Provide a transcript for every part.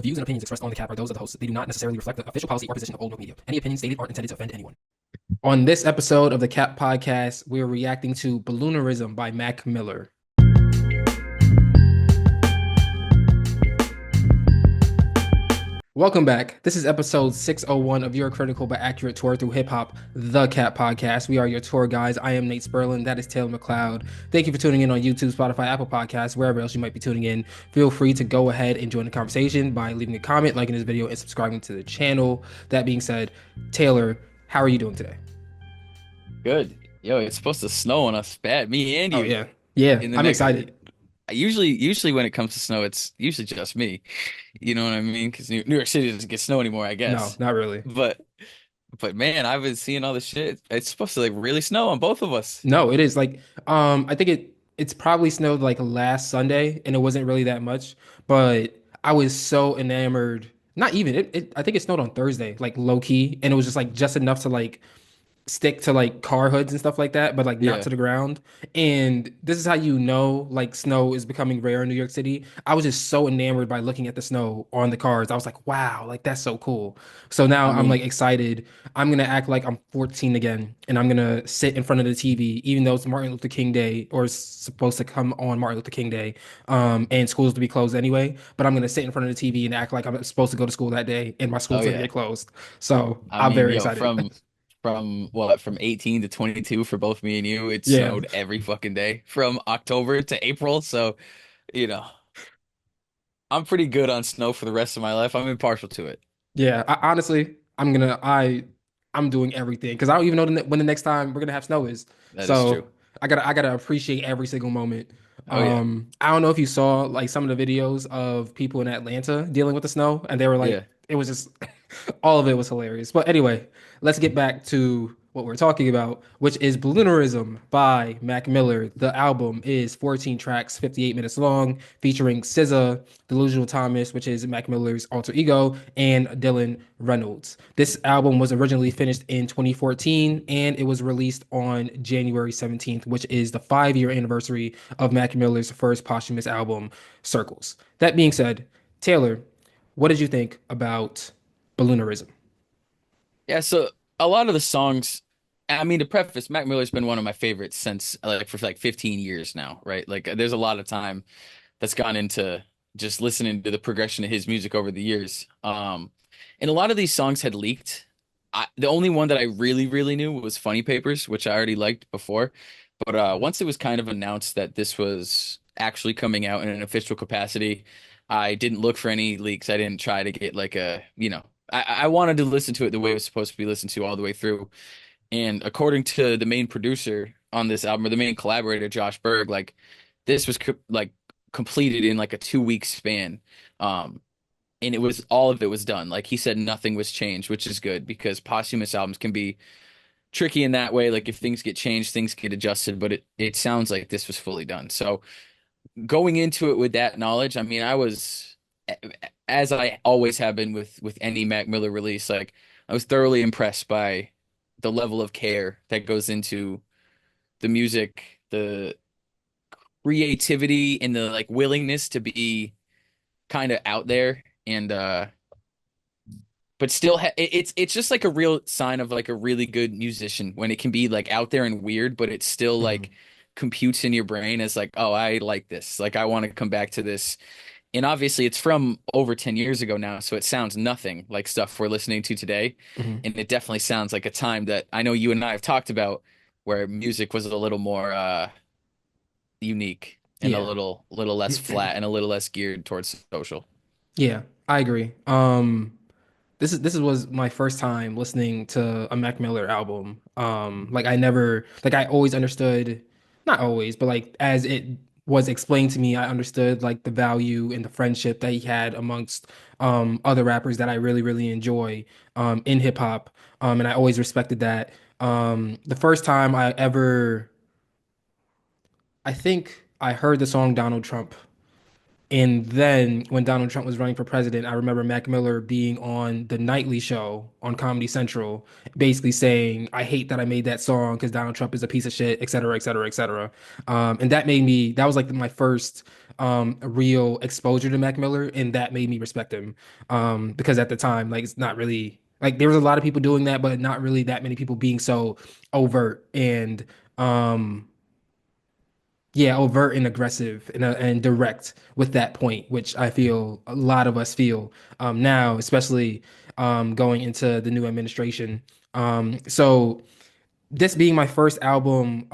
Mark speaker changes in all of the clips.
Speaker 1: The views and opinions expressed on the cap are those of the hosts. They do not necessarily reflect the official policy or position of OldMilk Media. Any opinions stated aren't intended to offend anyone. On this episode of the Cap Podcast, we are reacting to Balloonerism by Mac Miller. Welcome back. This is episode 601 of your critical but accurate tour through hip hop, the Cat Podcast. We are your tour guys. I am Nate Sperlin. That is Taylor McLeod. Thank you for tuning in on YouTube, Spotify, Apple Podcasts, wherever else you might be tuning in. Feel free to go ahead and join the conversation by leaving a comment, liking this video, and subscribing to the channel. That being said, Taylor, how are you doing today?
Speaker 2: Good. Yo, it's supposed to snow on us bad, me and
Speaker 1: Oh
Speaker 2: you
Speaker 1: yeah, yeah.
Speaker 2: in the
Speaker 1: I'm
Speaker 2: next.
Speaker 1: excited.
Speaker 2: Usually when it comes to snow, it's usually just me. You know what I mean? Because New York City doesn't get snow anymore, I
Speaker 1: No,
Speaker 2: guess.
Speaker 1: not really.
Speaker 2: But but man, I've been seeing all this shit. It's supposed to like really snow on both of us.
Speaker 1: No, it is like I think it's probably snowed like last Sunday and it wasn't really that much, but I was so enamored. Not even it I think it snowed on Thursday, like low key, and it was just like just enough to like stick to like car hoods and stuff like that, but like not
Speaker 2: Yeah.
Speaker 1: to the ground. And this is how you know like snow is becoming rare in New York City. I was just so enamored by looking at the snow on the cars. I was like, wow, like that's so cool. So now
Speaker 2: I
Speaker 1: I'm like
Speaker 2: mean,
Speaker 1: excited. I'm gonna act like I'm 14 again, and I'm gonna sit in front of the TV, even though it's Martin Luther King Day or it's supposed to come on Martin Luther King Day, and schools to be closed anyway. But I'm gonna sit in front of the TV and act like I'm supposed to go to school that day, and my
Speaker 2: oh
Speaker 1: school's gonna
Speaker 2: yeah.
Speaker 1: get closed. So
Speaker 2: I
Speaker 1: I'm
Speaker 2: mean,
Speaker 1: very
Speaker 2: yo,
Speaker 1: excited.
Speaker 2: from 18 to 22 for both me and you, it
Speaker 1: Yeah.
Speaker 2: snowed every fucking day from October to April. So, you know, I'm pretty good on snow for the rest of my life. I'm impartial to it.
Speaker 1: Yeah, honestly, I'm doing everything because I don't even know when the next time we're gonna have snow is.
Speaker 2: That is true.
Speaker 1: So I gotta appreciate every single moment.
Speaker 2: Oh yeah.
Speaker 1: I don't know if you saw like some of the videos of people in Atlanta dealing with the snow, and they were like,
Speaker 2: Yeah.
Speaker 1: it was just all of it was hilarious. But anyway, let's get back to what we're talking about, which is Balloonerism by Mac Miller. The album is 14 tracks, 58 minutes long, featuring SZA, Delusional Thomas, which is Mac Miller's alter ego, and Dylan Reynolds. This album was originally finished in 2014 and it was released on January 17th, which is the 5-year anniversary of Mac Miller's first posthumous album, Circles. That being said, Taylor, what did you think about Balloonerism?
Speaker 2: Yeah, so a lot of the songs, I mean, to preface, Mac Miller's been one of my favorites since like for like 15 years now, right? Like there's a lot of time that's gone into just listening to the progression of his music over the years. And a lot of these songs had leaked. The only one that I really knew was Funny Papers, which I already liked before. But once it was kind of announced that this was actually coming out in an official capacity, I didn't look for any leaks. I didn't try to get like I wanted to listen to it the way it was supposed to be listened to all the way through. And according to the main producer on this album, or the main collaborator, Josh Berg, like this was like completed in like a 2 week span. Um, and it was all of it was done. Like he said, nothing was changed, which is good because posthumous albums can be tricky in that way. Like if things get changed, things get adjusted, but it sounds like this was fully done. So going into it with that knowledge, I mean, I was as I always have been with any Mac Miller release, like I was thoroughly impressed by the level of care that goes into the music, the creativity and the like willingness to be kind of out there and but still it's just like a real sign of like a really good musician when it can be like out there and weird, but it still like
Speaker 1: Mhm.
Speaker 2: computes in your brain as like, oh, I like this. Like I want to come back to this. And obviously it's from over 10 years ago now, so it sounds nothing like stuff we're listening to today.
Speaker 1: Mhm.
Speaker 2: And it definitely sounds like a time that I know you and I have talked about where music was a little more unique and a
Speaker 1: Yeah.
Speaker 2: little less flat and a little less geared towards social.
Speaker 1: Yeah, I agree. This was my first time listening to a Mac Miller album. Like I never, like I always understood, not always, but like as it was explained to me, I understood like the value and the friendship that he had amongst other rappers that I really enjoy in hip hop. And I always respected that. The first time I think I heard the song Donald Trump. And then when Donald Trump was running for president, I remember Mac Miller being on the nightly show on Comedy Central, basically saying, I hate that I made that song because Donald Trump is a piece of shit, et cetera, et cetera, et cetera. And that was like my first a real exposure to Mac Miller, and that made me respect him. Because at the time, like it's not really like there was a lot of people doing that, but not really that many people being so overt and um yeah, overt and aggressive and direct with that point, which I feel a lot of us feel now, especially going into the new administration. So this being my first album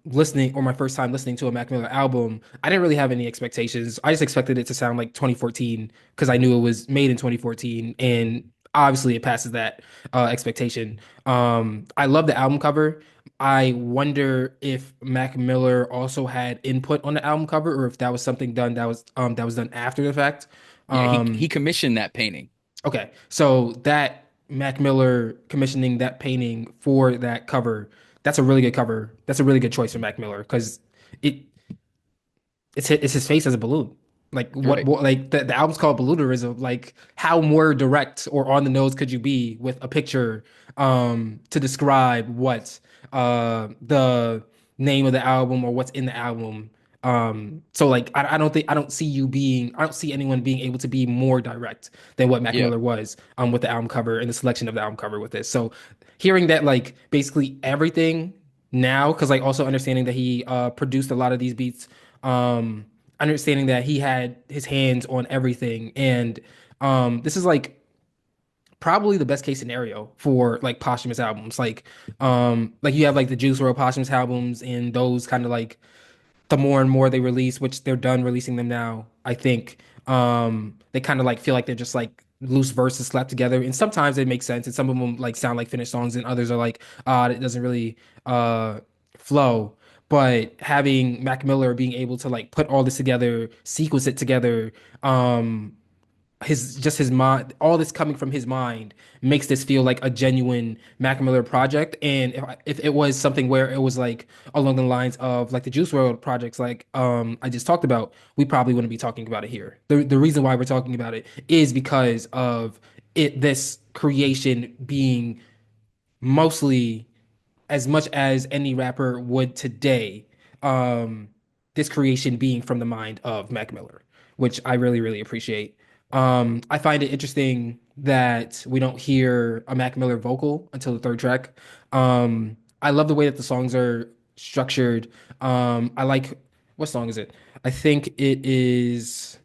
Speaker 1: listening or my first time listening to a Mac Miller album, I didn't really have any expectations. I just expected it to sound like 2014 because I knew it was made in 2014 and obviously it passes that expectation. I love the album cover. I wonder if Mac Miller also had input on the album cover or if that was something done that was done after the fact.
Speaker 2: Yeah, he
Speaker 1: Um,
Speaker 2: commissioned that painting.
Speaker 1: Okay, so that Mac Miller commissioning that painting for that cover, that's a really good cover. That's a really good choice for Mac Miller because it it's his face as a balloon. Like
Speaker 2: Right.
Speaker 1: what like the album's called Balloonerism. Like how more direct or on the nose could you be with a picture to describe what the name of the album or what's in the album. So like I don't see you being I don't see anyone being able to be more direct than what Mac
Speaker 2: Yeah.
Speaker 1: Miller was with the album cover and the selection of the album cover with this. So hearing that like basically everything now, because like also understanding that he produced a lot of these beats, um, understanding that he had his hands on everything, and this is like probably the best case scenario for like posthumous albums. Like you have like the Juice WRLD posthumous albums, and those kind of like the more and more they release, which they're done releasing them now, I think they kind of like feel like they're just like loose verses slapped together. And sometimes it makes sense, and some of them like sound like finished songs, and others are like, it doesn't really flow. But having Mac Miller being able to like put all this together, sequence it together, his mind, all this coming from his mind makes this feel like a genuine Mac Miller project. And if it was something where it was like along the lines of like the Juice WRLD projects, like I just talked about, we probably wouldn't be talking about it here. The reason why we're talking about it is because of this creation being mostly as much as any rapper would today, um, this creation being from the mind of Mac Miller, which I really, really appreciate. I find it interesting that we don't hear a Mac Miller vocal until the third track. I love the way that the songs are structured. I like what song is it? I think it is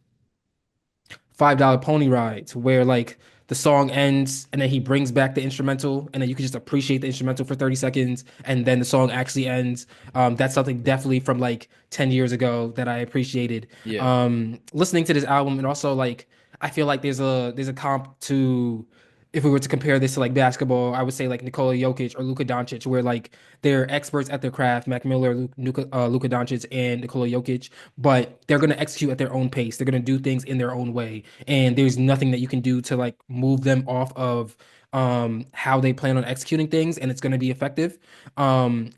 Speaker 1: $5 Pony Rides, where like the song ends and then he brings back the instrumental and then you can just appreciate the instrumental for 30 seconds and then the song actually ends. That's something definitely from like 10 years ago that I appreciated.
Speaker 2: Yeah.
Speaker 1: Listening to this album and also like I feel like there's a comp to if we were to compare this to like basketball, I would say like Nikola Jokic or Luka Doncic, where like they're experts at their craft, Mac Miller, Luka Doncic, and Nikola Jokic, but they're gonna execute at their own pace. They're gonna do things in their own way, and there's nothing that you can do to like move them off of how they plan on executing things, and it's gonna be effective.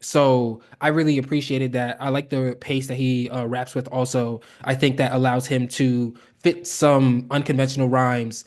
Speaker 1: So I really appreciated that. I like the pace that he raps with. Also, I think that allows him to fit some unconventional rhymes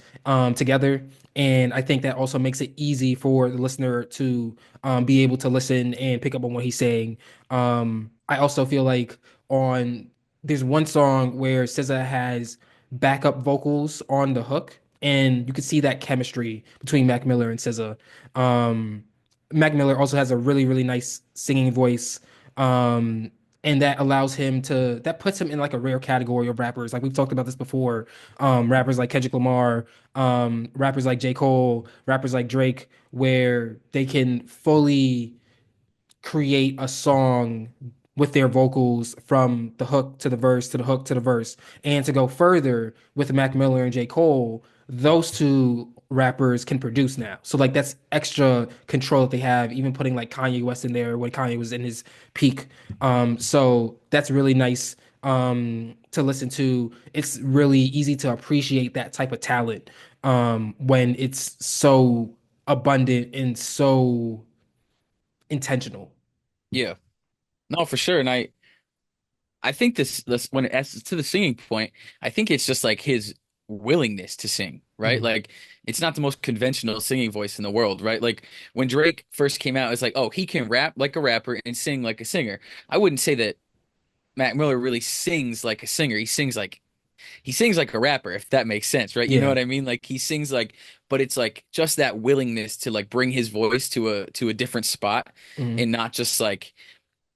Speaker 1: together. And I think that also makes it easy for the listener to be able to listen and pick up on what he's saying. I also feel like on there's one song where SZA has backup vocals on the hook, and you can see that chemistry between Mac Miller and SZA. Um, Mac Miller also has a really, really nice singing voice. Um, and that allows him to that puts him in like a rare category of rappers. Like we've talked about this before. Rappers like Kendrick Lamar, rappers like J. Cole, rappers like Drake, where they can fully create a song with their vocals from the hook to the verse to the hook to the verse. And to go further with Mac Miller and J. Cole, those two rappers can produce now. So like that's extra control that they have, even putting like Kanye West in there when Kanye was in his peak. So that's really nice to listen to. It's really easy to appreciate that type of talent when it's so abundant and so intentional.
Speaker 2: Yeah. No, for sure. And I think this when as to the singing point, I think it's just like his willingness to sing, right?
Speaker 1: Mhm.
Speaker 2: Like it's not the most conventional singing voice in the world, right? Like when Drake first came out, it's like, oh, he can rap like a rapper and sing like a singer. I wouldn't say that Mac Miller really sings like a singer. He sings like a rapper, if that makes sense, right? You know
Speaker 1: Yeah.
Speaker 2: what I mean? Like he sings like, but it's like just that willingness to like bring his voice to a different spot,
Speaker 1: Hmm.
Speaker 2: and not just like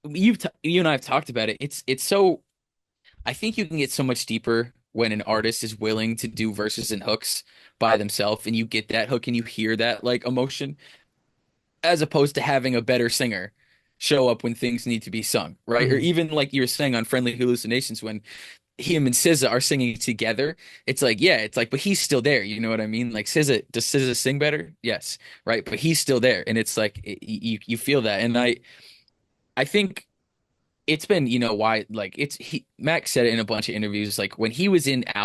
Speaker 2: you and I have talked about it. It's so I think you can get so much deeper when an artist is willing to do verses and hooks by themselves, and you get that hook and you hear that like emotion, as opposed to having a better singer show up when things need to be sung, right? Or
Speaker 1: Hmm.
Speaker 2: even like you were saying on Friendly Hallucinations when him and SZA are singing together, it's like, yeah, it's like, but he's still there. You know what I mean? Like does SZA sing better? Yes, right. But he's still there, and it's like you feel that, and I think it's been, why, like Max said it in a bunch of interviews, like when he was in the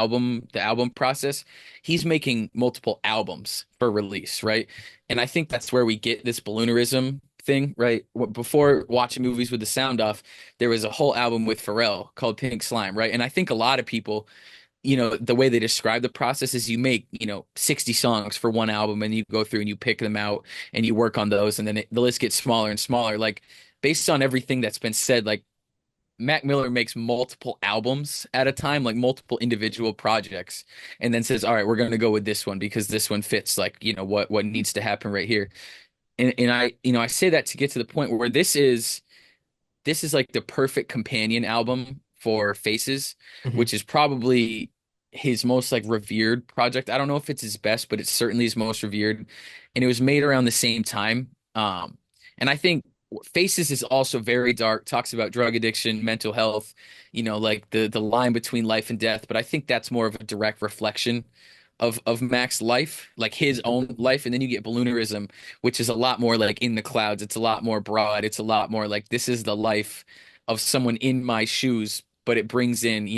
Speaker 2: album process, he's making multiple albums for release, right? And I think that's where we get this balloonerism thing, right? Before watching movies with the sound off, there was a whole album with Pharrell called Pink Slime, right? And I think a lot of people, the way they describe the process is you make, 60 songs for one album and you go through and you pick them out and you work on those, and then the list gets smaller and smaller. Like based on everything that's been said, like Mac Miller makes multiple albums at a time, like multiple individual projects, and then says, "All right, we're going to go with this one because this one fits like, what needs to happen right here." And I say that to get to the point where this is like the perfect companion album for Faces,
Speaker 1: Hmm.
Speaker 2: which is probably his most like revered project. I don't know if it's his best, but it's certainly his most revered. And it was made around the same time. And I think Faces is also very dark, talks about drug addiction, mental health, like the line between life and death. But I think that's more of a direct reflection of Mac's life, like his own life. And then you get Balloonerism, which is a lot more like in the clouds. It's a lot more broad. It's a lot more like this is the life of someone in my shoes, but it brings in,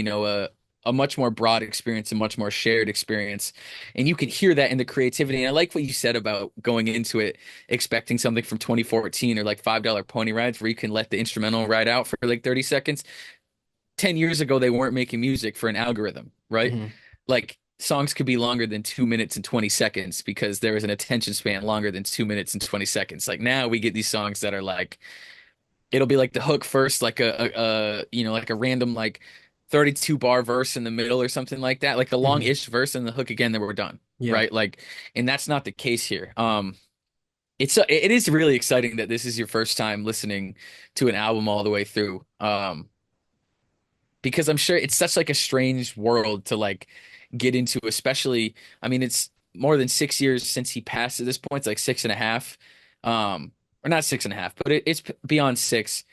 Speaker 2: a much more broad experience, a much more shared experience. And you can hear that in the creativity. And I like what you said about going into it expecting something from 2014 or like $5 pony rides where you can let the instrumental ride out for like 30 seconds. 10 years ago, they weren't making music for an algorithm, right?
Speaker 1: Hmm.
Speaker 2: Like songs could be longer than 2 minutes and 20 seconds because there was an attention span longer than 2 minutes and 20 seconds. Like now we get these songs that are like, it'll be like the hook first, like like a random like 32 bar verse in the middle or something like that, like the
Speaker 1: Hmm.
Speaker 2: long-ish verse and the hook again, then we're done.
Speaker 1: Yeah.
Speaker 2: Right. Like, and that's not the case here. It is really exciting that this is your first time listening to an album all the way through. Because I'm sure it's such like a strange world to like get into, especially, I mean, it's more than 6 years since he passed at this point. It's like six and a half. Or not six and a half, but it's beyond six.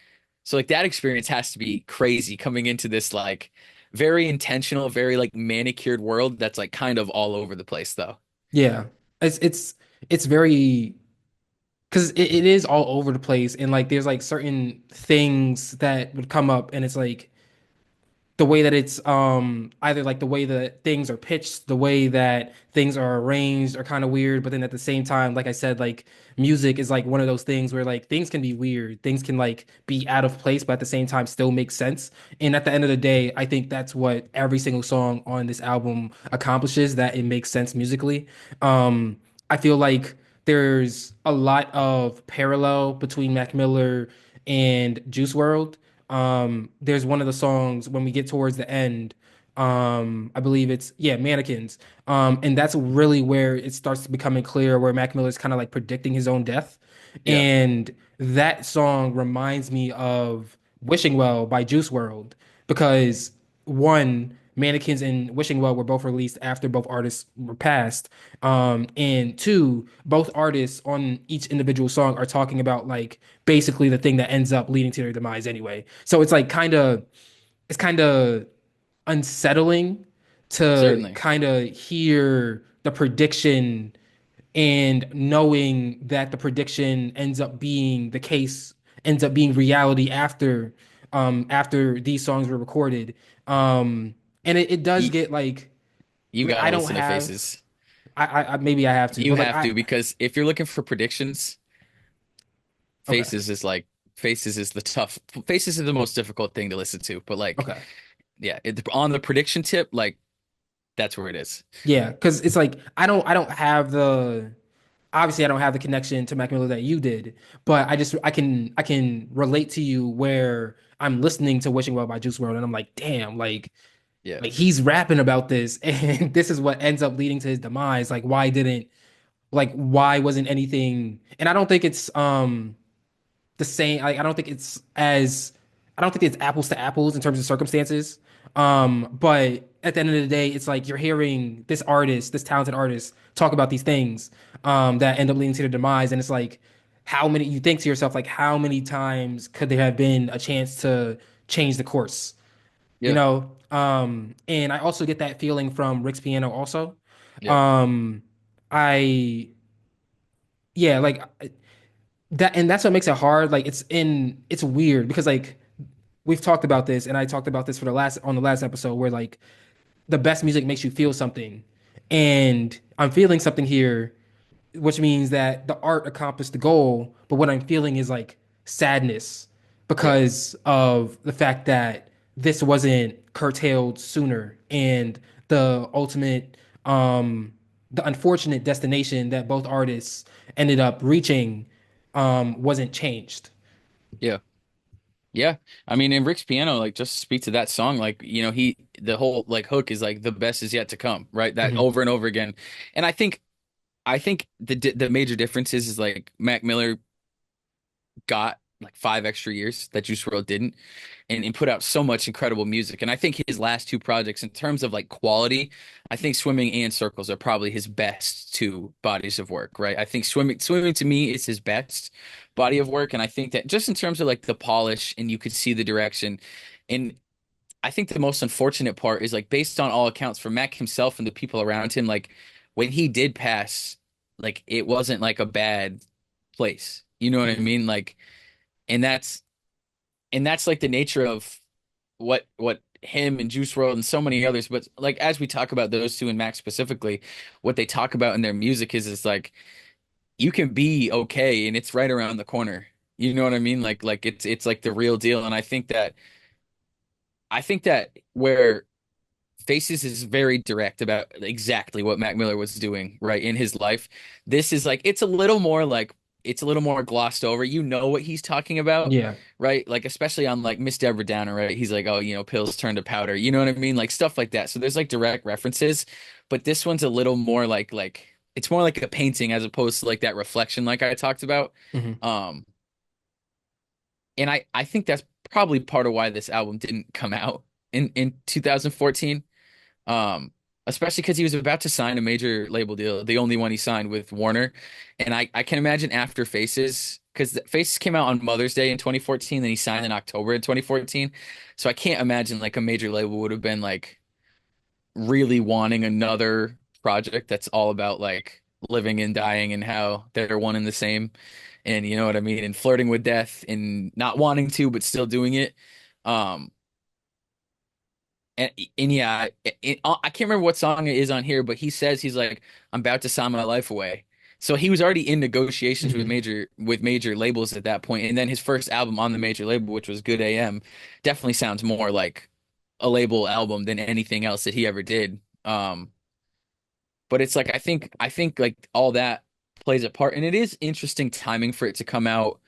Speaker 2: So like that experience has to be crazy coming into this like very intentional, very like manicured world that's like kind of all over the place though.
Speaker 1: Yeah. It's very because it is all over the place, and like there's like certain things that would come up, and it's like the way that it's either like the way that things are pitched, the way that things are arranged are kind of weird, but then at the same time, like I said, like music is like one of those things where like things can be weird, things can like be out of place, but at the same time still make sense. And at the end of the day, I think that's what every single song on this album accomplishes, that it makes sense musically. um I feel like there's a lot of parallel between Mac Miller and Juice World. There's one of the songs when we get towards the end. I believe it's, yeah, Mannequins. And that's really where it starts becoming clear where Mac Miller's kind of like predicting his own death.
Speaker 2: Yeah.
Speaker 1: And that song reminds me of Wishing Well by Juice World because one, Mannequins and Wishing Well were both released after both artists were passed. And two, both artists on each individual song are talking about like basically the thing that ends up leading to their demise anyway. So it's like it's kind of unsettling to
Speaker 2: Certainly.
Speaker 1: kind of hear the prediction and knowing that the prediction ends up being the case, ends up being reality after these songs were recorded. And it does
Speaker 2: You,
Speaker 1: get like
Speaker 2: you got
Speaker 1: I
Speaker 2: to
Speaker 1: don't
Speaker 2: listen to
Speaker 1: have
Speaker 2: Faces.
Speaker 1: I maybe I have to,
Speaker 2: You
Speaker 1: but like
Speaker 2: have to because if you're looking for predictions,
Speaker 1: okay.
Speaker 2: Faces is like Faces is the tough. Faces is the most difficult thing to listen to, but like
Speaker 1: Okay.
Speaker 2: yeah, on the prediction tip, like that's where it is.
Speaker 1: Yeah, because it's like I don't have the obviously I don't have the connection to Mac Miller that you did, but I can relate to you where I'm listening to Wishing Well by Juice WRLD, and I'm like, damn,
Speaker 2: Yeah.
Speaker 1: like he's rapping about this, and this is what ends up leading to his demise. Why wasn't anything? And I don't think it's the same. I don't think it's as I don't think it's apples to apples in terms of circumstances. But at the end of the day, it's like you're hearing this artist, this talented artist, talk about these things that end up leading to their demise, and it's like how many you think to yourself, like how many times could there have been a chance to change the course? You
Speaker 2: Yeah.
Speaker 1: know? And I also get that feeling from Rick's piano also.
Speaker 2: Yeah.
Speaker 1: Um, I yeah, like that, and that's what makes it hard. Like it's weird because like we've talked about this, and I talked about this for the last episode where like the best music makes you feel something, and I'm feeling something here, which means that the art accomplished the goal, but what I'm feeling is like sadness
Speaker 2: Yeah.
Speaker 1: because of the fact that this wasn't curtailed sooner, and the ultimate the unfortunate destination that both artists ended up reaching wasn't changed.
Speaker 2: Yeah. Yeah. I mean, in Rick's piano, like just to speak to that song, like, the whole like hook is like the best is yet to come, right? That
Speaker 1: Hmm.
Speaker 2: over and over again. And I think the major difference is like Mac Miller got like 5 extra years that Juice WRLD didn't, and put out so much incredible music. And I think his last two projects, in terms of like quality, I think Swimming and Circles are probably his best two bodies of work, right? I think Swimming to me is his best body of work, and I think that just in terms of like the polish, and you could see the direction. And I think the most unfortunate part is like based on all accounts from Mac himself and the people around him, like when he did pass, like it wasn't like a bad place. You know what I
Speaker 1: Hmm.
Speaker 2: mean? Like, and that's like the nature of what him and Juice WRLD and so many others. But like as we talk about those two and Mac specifically, what they talk about in their music is like you can be okay and it's right around the corner. You know what I mean? Like it's like the real deal. And I think that where Faces is very direct about exactly what Mac Miller was doing, right, in his life. This is like it's a little more glossed over. You know what he's talking about,
Speaker 1: Yeah.
Speaker 2: right? Like especially on like Miss Deborah Downer, right? He's like, oh, pills turn to powder. You know what I mean? Like stuff like that. So there's like direct references, but this one's a little more like it's more like a painting as opposed to like that reflection like I talked about.
Speaker 1: Hmm.
Speaker 2: Um, and I think that's probably part of why this album didn't come out in 2014. Um, Especially because he was about to sign a major label deal, the only one he signed with Warner. And I can imagine after Faces, because Faces came out on Mother's Day in 2014, then he signed in October in 2014. So I can't imagine like a major label would have been like really wanting another project that's all about like living and dying and how they're one and the same. And you know what I mean? And flirting with death and not wanting to, but still doing it. Um, and yeah, I can't remember what song it is on here, but he says he's like, I'm about to sign my life away. So he was already in negotiations with
Speaker 1: Hmm.
Speaker 2: major labels at that point. And then his first album on the major label, which was Good AM, definitely sounds more like a label album than anything else that he ever did. But it's like I think like all that plays a part. And it is interesting timing for it to come out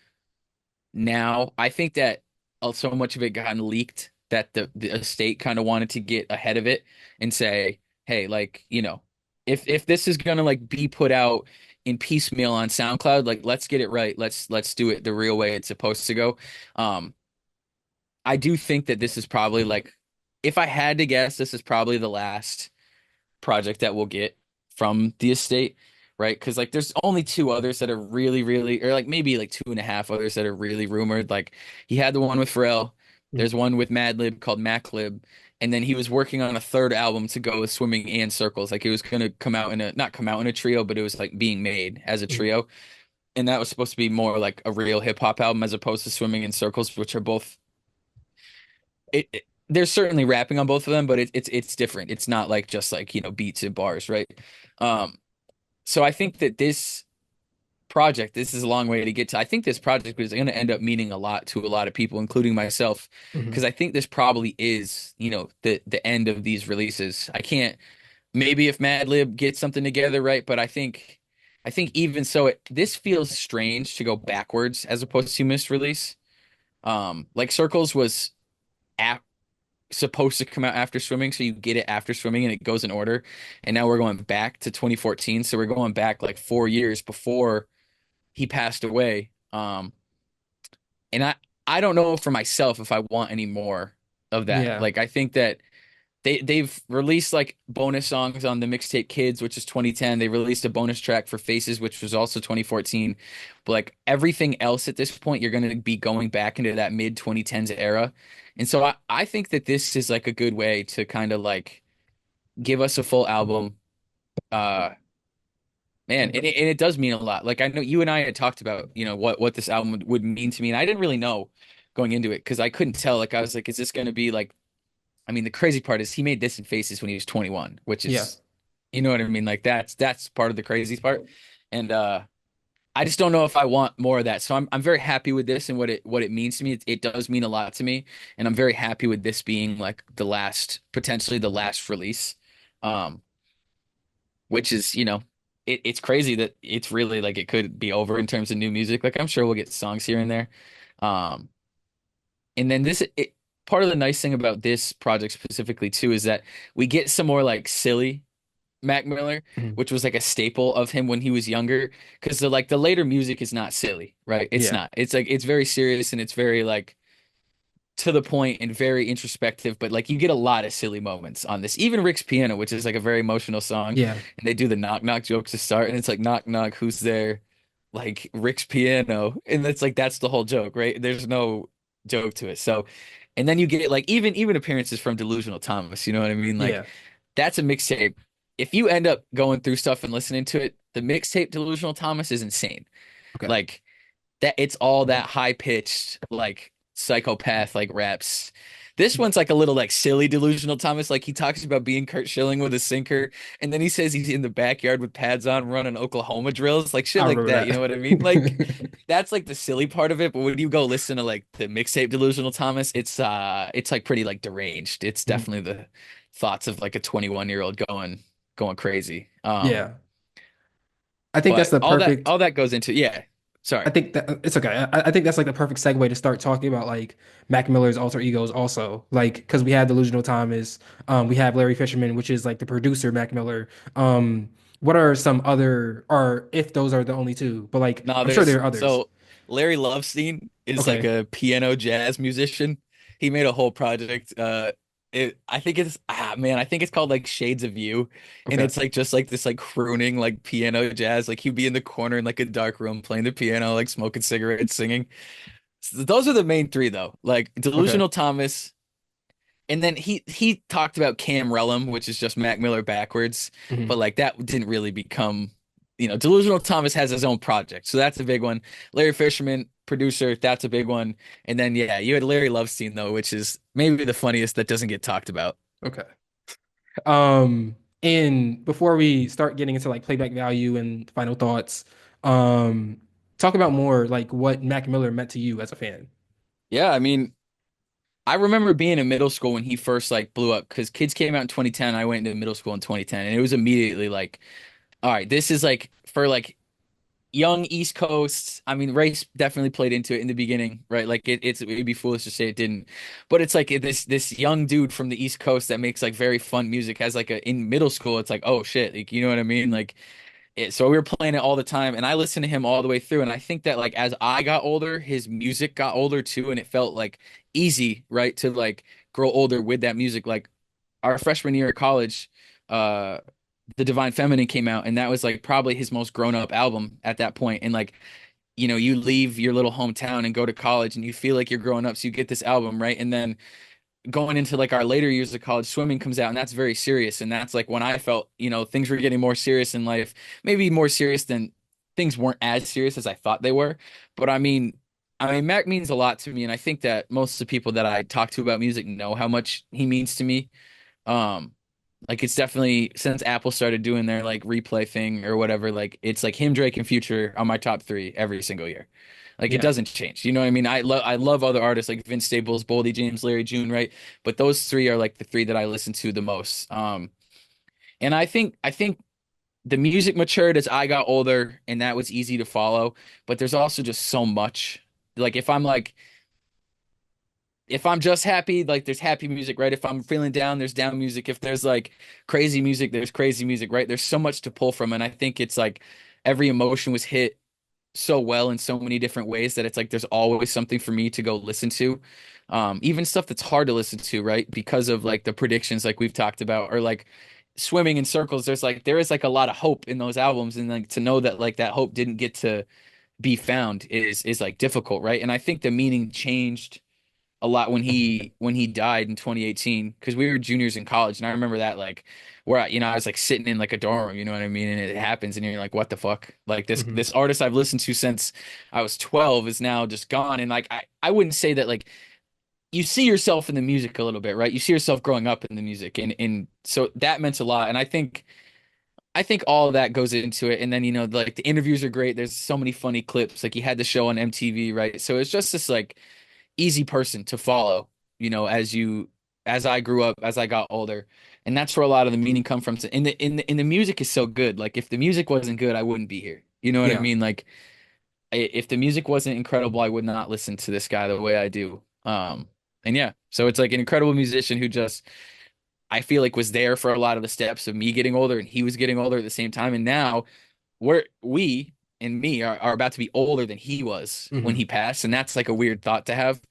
Speaker 2: now. I think that so much of it got leaked that the estate kind of wanted to get ahead of it and say, hey, like, if this is gonna like be put out in piecemeal on SoundCloud, like let's get it right. Let's do it the real way it's supposed to go. Um, I do think that this is probably like, if I had to guess, this is probably the last project that we'll get from the estate, right? Because like there's only two others that are really, really, or like maybe like two and a half others that are really rumored. Like he had the one with Pharrell. There's one with Madlib called Maclib, and then he was working on a third album to go with Swimming and Circles. Like it was gonna come out in a not come out in a trio, but it was like being made as a
Speaker 1: Hmm.
Speaker 2: trio, and that was supposed to be more like a real hip hop album as opposed to Swimming in Circles, which are both there's certainly rapping on both of them, but it's different. It's not like just like beats and bars, right? Um, so I think that this is a long way to get to. I think this project is going to end up meaning a lot to a lot of people, including myself,
Speaker 1: Hmm.
Speaker 2: because I think this probably is, the end of these releases. I can't maybe if Madlib gets something together, right? But I think even so, this feels strange to go backwards as opposed to misrelease. Like Circles was ap supposed to come out after Swimming, so you get it after Swimming and it goes in order. And now we're going back to 2014, so we're going back like 4 years before he passed away. And I don't know for myself if I want any more of that.
Speaker 1: Yeah.
Speaker 2: Like I think that they've released like bonus songs on the mixtape Kids, which is 2010. They released a bonus track for Faces, which was also 2014. But like everything else at this point, you're going to be going back into that mid 2010s era. And so I think that this is like a good way to kind of like give us a full album. Uh, Man, and it does mean a lot. Like I know you and I had talked about, what this album would mean to me, and I didn't really know going into it because I couldn't tell. Like I was like, is this going to be like? I mean, the crazy part is he made this in Faces when he was 21, which
Speaker 1: Yeah.
Speaker 2: is, you know what I mean? Like that's part of the crazy part, and I just don't know if I want more of that. So I'm very happy with this and what it means to me. It does mean a lot to me, and I'm very happy with this being like potentially the last release. Um, which is, it's crazy that it's really like it could be over in terms of new music. Like I'm sure we'll get songs here and there. Um, and then part of the nice thing about this project specifically too is that we get some more like silly Mac Miller,
Speaker 1: Mhm.
Speaker 2: which was like a staple of him when he was younger. Because the later music is not silly, right? It's
Speaker 1: Yeah.
Speaker 2: not. It's like it's very serious and it's very like to the point and very introspective, but like you get a lot of silly moments on this. Even Rick's Piano, which is like a very emotional song,
Speaker 1: Yeah.
Speaker 2: and they do the knock knock jokes to start, and it's like knock knock, who's there? Like Rick's Piano, and it's like that's the whole joke, right? There's no joke to it. So, and then you get like even appearances from Delusional Thomas, you know what I mean? Like
Speaker 1: Yeah.
Speaker 2: that's a mixtape. If you end up going through stuff and listening to it, the mixtape Delusional Thomas is insane.
Speaker 1: Okay.
Speaker 2: Like that it's all that high pitched like psychopath like raps. This one's like a little like silly delusional Thomas. Like he talks about being Kurt Schilling with a sinker, and then he says he's in the backyard with pads on running Oklahoma drills, like shit
Speaker 1: I
Speaker 2: like
Speaker 1: remember
Speaker 2: that. You know
Speaker 1: that.
Speaker 2: what I mean? Like that's like the silly part of it. But when you go listen to like the mixtape delusional Thomas, it's like pretty like deranged. It's
Speaker 1: Mhm.
Speaker 2: definitely the thoughts of like a 21-year-old going crazy.
Speaker 1: Yeah. I think that's
Speaker 2: But
Speaker 1: the perfect
Speaker 2: all that goes into yeah.
Speaker 1: I
Speaker 2: Sorry.
Speaker 1: think that it's okay. I think that's like the perfect segue to start talking about like Mac Miller's alter egos also. Like because we had Delusional Thomas, we have Larry Fisherman, which is like the producer Mac Miller. What are some other or if those are the only two, but like
Speaker 2: No,
Speaker 1: I'm sure
Speaker 2: there's
Speaker 1: there are others.
Speaker 2: so Larry Lovestein is like
Speaker 1: Okay.
Speaker 2: a piano jazz musician. He made a whole project. I think it's man, I think it's called like Shades of You, and
Speaker 1: Okay.
Speaker 2: it's like just like this like crooning like piano jazz. Like he'd be in the corner in like a dark room playing the piano, like smoking cigarettes, singing. So those are the main three though. Like
Speaker 1: Okay.
Speaker 2: Delusional Thomas, and then he talked about Cam Rellum, which is just Mac Miller backwards, but
Speaker 1: Mhm.
Speaker 2: like that didn't really become, Delusional Thomas has his own project, so that's a big one. Larry Fisherman, producer, that's a big one. And then yeah, you had Larry Lovestein though, which is maybe the funniest that doesn't get talked about.
Speaker 1: Okay. And before we start getting into like playback value and final thoughts, um, talk about more like what Mac Miller meant to you as a fan.
Speaker 2: Yeah, I mean, I remember being in middle school when he first like blew up because Kids came out in 2010. I went into middle school in 2010, and it was immediately like, all right, this is like for like young East Coast. I mean, race definitely played into it in the beginning, right? Like it'd be foolish to say it didn't, but it's like this young dude from the East Coast that makes like very fun music has like a in middle school. It's like oh shit, like you know what I mean? Like so we were playing it all the time, and I listened to him all the way through. And I think that like as I got older, his music got older too, and it felt like easy, right, to like grow older with that music. Like our freshman year at college, uh the Divine Feminine came out, and that was like probably his most grown up album at that point. And like, you leave your little hometown and go to college and you feel like you're growing up. So you get this album, right? And then going into like our later years of college, Swimming comes out, and that's very serious. And that's like when I felt, things were getting more serious in life, maybe more serious than things weren't as serious as I thought they were. But I mean, Mac means a lot to me. And I think that most of the people that I talk to about music know how much he means to me. Um, like it's definitely since Apple started doing their like replay thing or whatever, like it's like him, Drake, and Future on my top three every single year. Like it
Speaker 1: Yeah.
Speaker 2: doesn't change. You know what I mean? I love other artists like Vince Staples, Boldy James, Larry June, right? But those three are like the three that I listen to the most. And I think the music matured as I got older, and that was easy to follow. But there's also just so much. Like if I'm like if I'm just happy, like there's happy music, right? If I'm feeling down, there's down music. If there's like crazy music, there's crazy music, right? There's so much to pull from. And I think it's like every emotion was hit so well in so many different ways that it's like there's always something for me to go listen to. Even stuff that's hard to listen to, right? Because of like the predictions like we've talked about, or like swimming in circles, there is like a lot of hope in those albums. And like to know that like that hope didn't get to be found is like difficult, right? And I think the meaning changed a lot when he died in 2018 because we were juniors in college, and I remember that like where I was like sitting in like a dorm room, you know what I mean, and it happens and you're like, what the fuck, like
Speaker 1: Hmm.
Speaker 2: this artist I've listened to since I was 12 is now just gone. And like I wouldn't say that, like, you see yourself in the music a little bit, right? You see yourself growing up in the music, and so that meant a lot. And I think all of that goes into it. And then, like the interviews are great. There's so many funny clips. Like he had the show on MTV, right? So it's just this like easy person to follow, as I grew up, as I got older. And that's where a lot of the meaning come from. And the music is so good. Like if the music wasn't good, I wouldn't be here. You know what I
Speaker 1: Yeah.
Speaker 2: mean? Like if the music wasn't incredible, I would not listen to this guy the way I do. And yeah, so it's like an incredible musician who just I feel like was there for a lot of the steps of me getting older, and he was getting older at the same time. And now we and me are about to be older than he was when
Speaker 1: Hmm.
Speaker 2: he passed, and that's like a weird thought to have,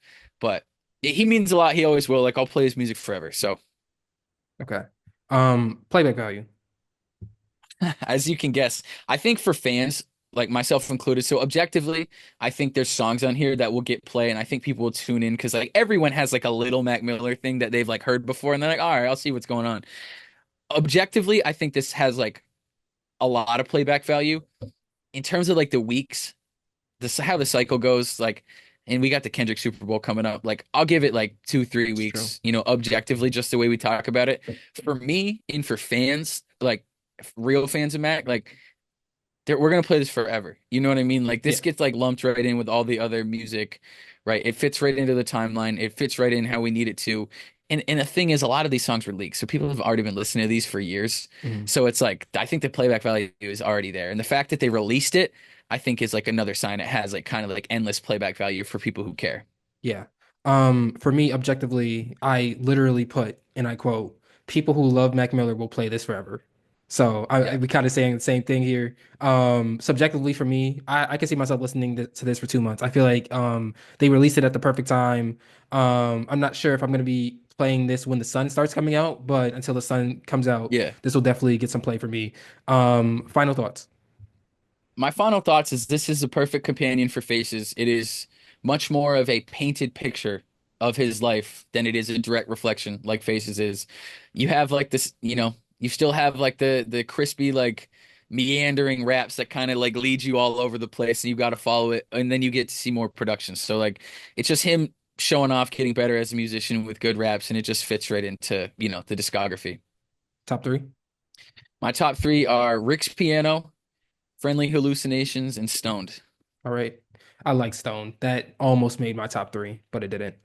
Speaker 2: but he means a lot. He always will. Like I'll play his music forever. So
Speaker 1: Okay. Playback value.
Speaker 2: as you can guess, I think for fans like myself included, so objectively, I think there's songs on here that will get play, and I think people will tune in because like everyone has like a little Mac Miller thing that they've like heard before, and they're like, all right, I'll see what's going on. Objectively, I think this has like a lot of playback value in terms of like the weeks, this how the cycle goes, like, and we got the Kendrick Super Bowl coming up. Like, I'll give it like 2, 3
Speaker 1: It's true.
Speaker 2: weeks, objectively, just the way we talk about it. For me and for fans, like real fans of Mac, like we're gonna play this forever. You know what I mean? Like this
Speaker 1: Yeah.
Speaker 2: gets like lumped right in with all the other music, right? It fits right into the timeline. It fits right in how we need it to. And the thing is, a lot of these songs were leaked, so people have already been listening to these for years.
Speaker 1: Mhm.
Speaker 2: So it's like I think the playback value is already there, and the fact that they released it, I think, is like another sign it has like kind of like endless playback value for people who care.
Speaker 1: Yeah. For me, objectively, I literally put, and I quote, people who love Mac Miller will play this forever. So
Speaker 2: Yeah,
Speaker 1: we kind of saying the same thing here. Subjectively for me, I can see myself listening to this for 2 months. I feel like they released it at the perfect time. I'm not sure if I'm gonna be playing this when the sun starts coming out, but until the sun comes out,
Speaker 2: yeah.
Speaker 1: this will definitely get some play for me. Final thoughts.
Speaker 2: My final thoughts is this is a perfect companion for Faces. It is much more of a painted picture of his life than it is a direct reflection like Faces is. You have like this, you still have like the crispy like meandering raps that kind of like lead you all over the place, and you got to follow it, and then you get to see more productions. So like it's just him showing off, getting better as a musician with good raps, and it just fits right into, the discography.
Speaker 1: Top three.
Speaker 2: My top three are Rick's Piano, Friendly Hallucinations, and Stoned.
Speaker 1: All right. I like Stone. That almost made my top three, but it didn't.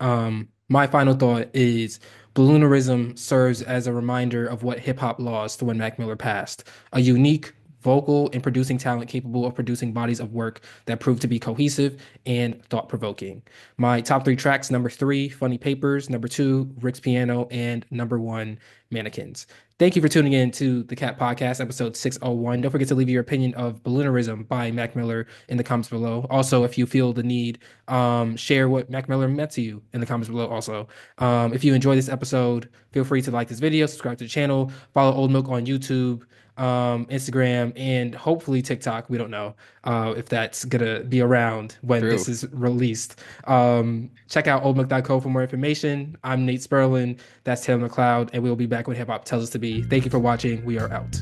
Speaker 1: My final thought is Balloonerism serves as a reminder of what hip hop lost when Mac Miller passed. A unique vocal and producing talent capable of producing bodies of work that prove to be cohesive and thought provoking. My top three tracks: number three, Funny Papers; number two, Rick's Piano; and number one, Mannequins. Thank you for tuning in to the Cat Podcast, episode 601. Don't forget to leave your opinion of Balloonerism by Mac Miller in the comments below. Also, if you feel the need, share what Mac Miller meant to you in the comments below. Also, if you enjoy this episode, feel free to like this video, subscribe to the channel, follow Old Milk on YouTube, Instagram, and hopefully TikTok. We don't know if that's gonna be around when
Speaker 2: True.
Speaker 1: this is released. Check out oldmilk.co for more information. I'm Nate Sperlin. That's Taylor McLeod, and we'll be back when hip hop tells us to be. Thank you for watching. We are out.